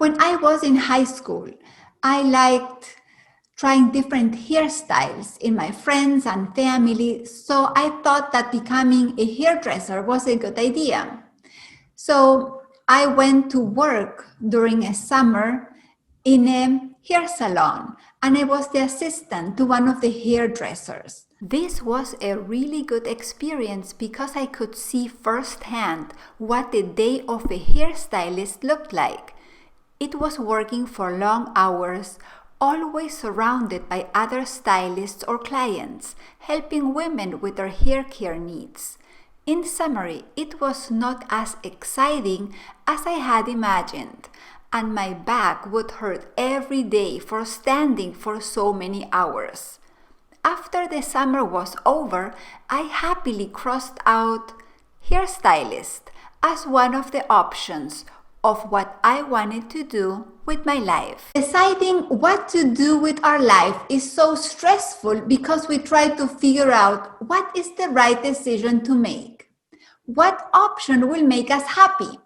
When I was in high school, I liked trying different hairstyles in my friends and family, so I thought that becoming a hairdresser was a good idea. So I went to work during a summer in a hair salon, and I was the assistant to one of the hairdressers. This was a really good experience because I could see firsthand what the day of a hairstylist looked like. It was working for long hours, always surrounded by other stylists or clients, helping women with their hair care needs. In summary, it was not as exciting as I had imagined, and my back would hurt every day for standing for so many hours. After the summer was over, I happily crossed out hairstylist as one of the options of what I wanted to do with my life. Deciding what to do with our life is so stressful because we try to figure out what is the right decision to make. What option will make us happy?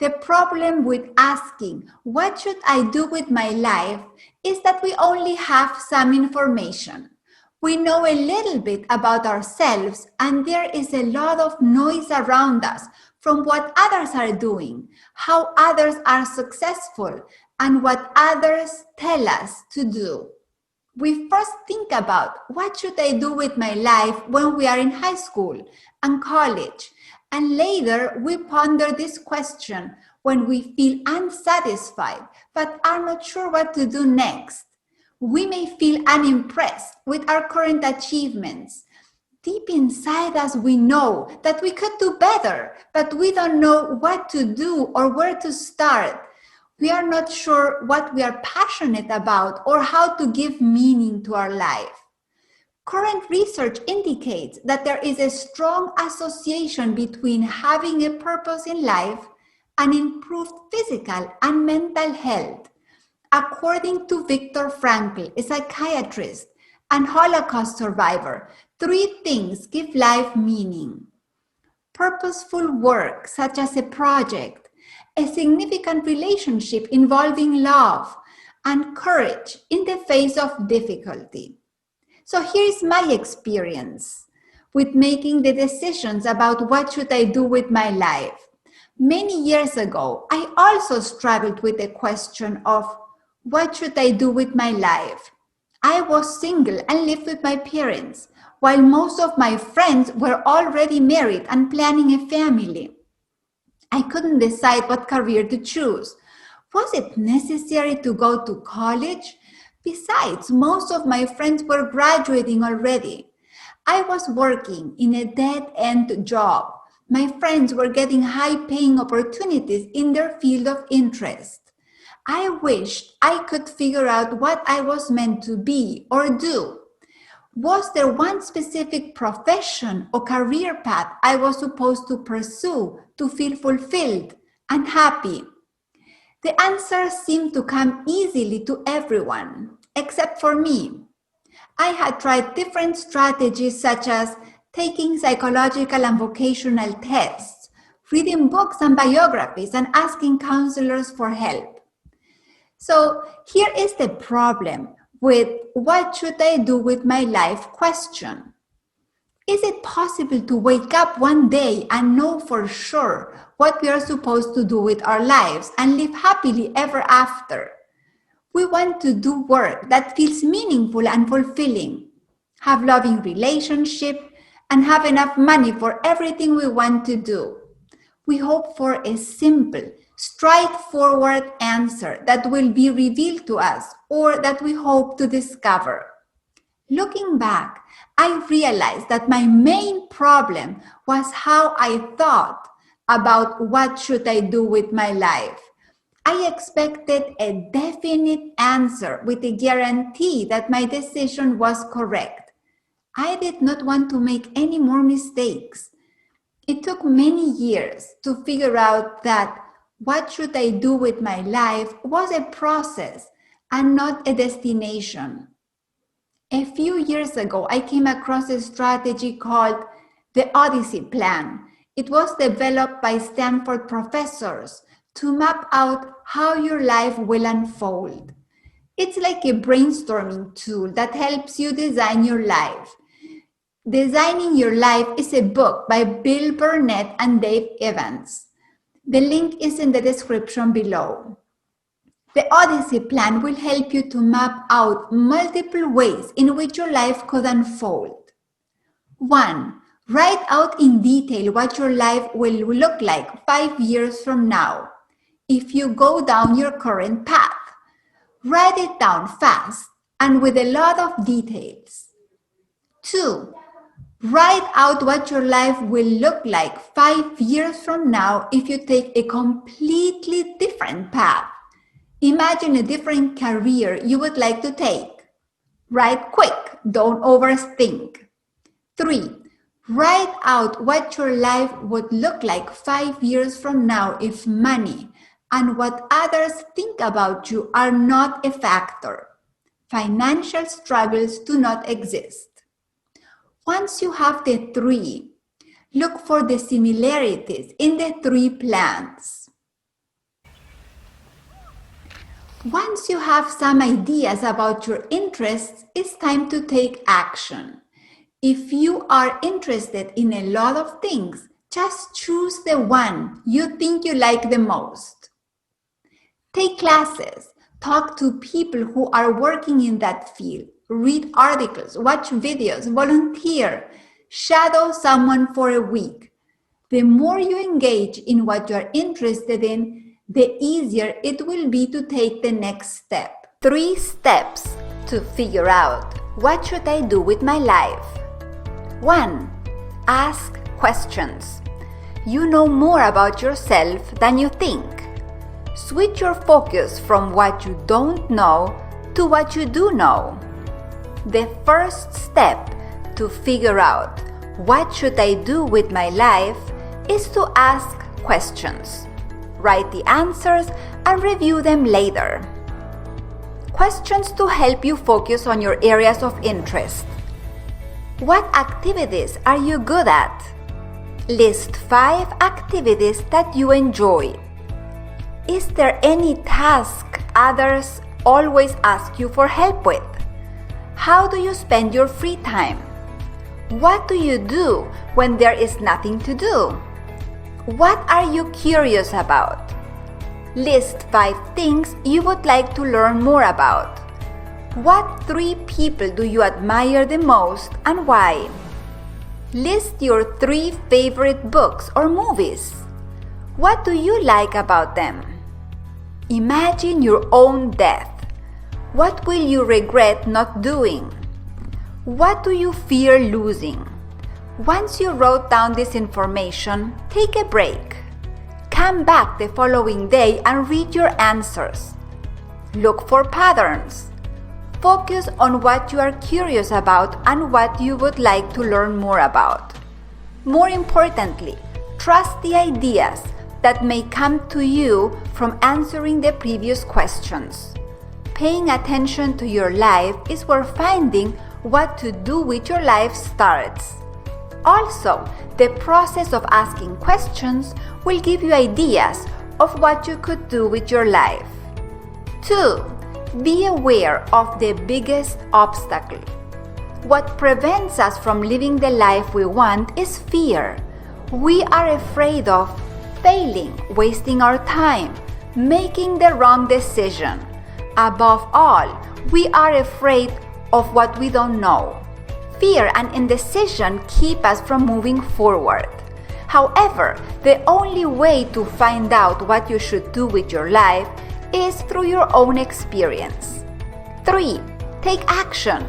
The problem with asking, what should I do with my life, is that we only have some information. We know a little bit about ourselves, and there is a lot of noise around us from what others are doing, how others are successful, and what others tell us to do. We first think about what should I do with my life when we are in high school and college, and later we ponder this question when we feel unsatisfied but are not sure what to do next. We may feel unimpressed with our current achievements. Deep inside us, we know that we could do better, but we don't know what to do or where to start. We are not sure what we are passionate about or how to give meaning to our life. Current research indicates that there is a strong association between having a purpose in life and improved physical and mental health. According to Viktor Frankl, a psychiatrist and Holocaust survivor, 3 things give life meaning: purposeful work, such as a project, a significant relationship involving love, and courage in the face of difficulty. So here's my experience with making the decisions about what should I do with my life. Many years ago, I also struggled with the question of what should I do with my life. I was single and lived with my parents, while most of my friends were already married and planning a family. I couldn't decide what career to choose. Was it necessary to go to college? Besides, most of my friends were graduating already. I was working in a dead-end job. My friends were getting high-paying opportunities in their field of interest. I wished I could figure out what I was meant to be or do. Was there one specific profession or career path I was supposed to pursue to feel fulfilled and happy? The answer seemed to come easily to everyone, except for me. I had tried different strategies such as taking psychological and vocational tests, reading books and biographies, and asking counselors for help. So here is the problem with what should I do with my life question. Is it possible to wake up one day and know for sure what we are supposed to do with our lives and live happily ever after? We want to do work that feels meaningful and fulfilling, have loving relationships, and have enough money for everything we want to do. We hope for a simple, straightforward answer that will be revealed to us or that we hope to discover. Looking back, I realized that my main problem was how I thought about what should I do with my life. I expected a definite answer with a guarantee that my decision was correct. I did not want to make any more mistakes. It took many years to figure out that what should I do with my life was a process and not a destination. A few years ago, I came across a strategy called the Odyssey Plan. It was developed by Stanford professors to map out how your life will unfold. It's like a brainstorming tool that helps you design your life. Designing Your Life is a book by Bill Burnett and Dave Evans. The link is in the description below. The Odyssey Plan will help you to map out multiple ways in which your life could unfold. 1. Write out in detail what your life will look like 5 years from now if you go down your current path. Write it down fast and with a lot of details. 2. Write out what your life will look like 5 years from now if you take a completely different path. Imagine a different career you would like to take. Write quick, don't overthink. 3. Write out what your life would look like 5 years from now if money and what others think about you are not a factor. Financial struggles do not exist. Once you have the 3, look for the similarities in the 3 plans. Once you have some ideas about your interests, it's time to take action. If you are interested in a lot of things, just choose the one you think you like the most. Take classes, talk to people who are working in that field, read articles, watch videos, volunteer, shadow someone for a week. The more you engage in what you are interested in, the easier it will be to take the next step. 3 steps to figure out what should I do with my life. 1. Ask questions. You know more about yourself than you think. Switch your focus from what you don't know to what you do know. The first step to figure out what should I do with my life is to ask questions. Write the answers and review them later. Questions to help you focus on your areas of interest. What activities are you good at? List 5 activities that you enjoy. Is there any task others always ask you for help with? How do you spend your free time? What do you do when there is nothing to do? What are you curious about? List 5 things you would like to learn more about. What 3 people do you admire the most and why? List your 3 favorite books or movies. What do you like about them? Imagine your own death. What will you regret not doing? What do you fear losing? Once you wrote down this information, take a break. Come back the following day and read your answers. Look for patterns. Focus on what you are curious about and what you would like to learn more about. More importantly, trust the ideas that may come to you from answering the previous questions. Paying attention to your life is where finding what to do with your life starts. Also, the process of asking questions will give you ideas of what you could do with your life. 2. Be aware of the biggest obstacle. What prevents us from living the life we want is fear. We are afraid of failing, wasting our time, making the wrong decision. Above all, we are afraid of what we don't know. Fear and indecision keep us from moving forward. However, the only way to find out what you should do with your life is through your own experience. 3. Take action.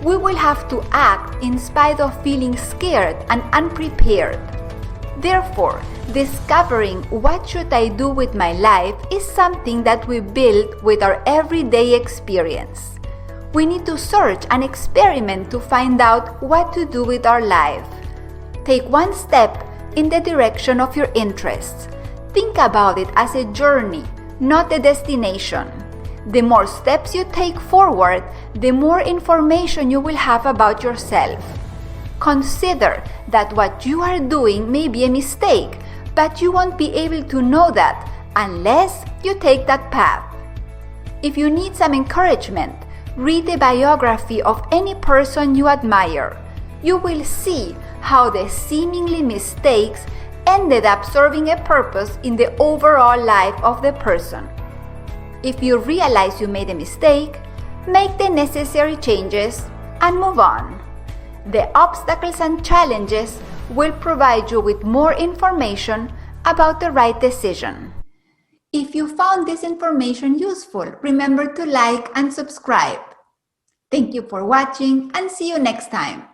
We will have to act in spite of feeling scared and unprepared. Therefore, discovering what should I do with my life is something that we build with our everyday experience. We need to search and experiment to find out what to do with our life. Take one step in the direction of your interests. Think about it as a journey, not a destination. The more steps you take forward, the more information you will have about yourself. Consider that what you are doing may be a mistake, but you won't be able to know that unless you take that path. If you need some encouragement, read the biography of any person you admire. You will see how the seemingly mistakes ended up serving a purpose in the overall life of the person. If you realize you made a mistake, make the necessary changes and move on. The obstacles and challenges will provide you with more information about the right decision. If you found this information useful, remember to like and subscribe. Thank you for watching and see you next time.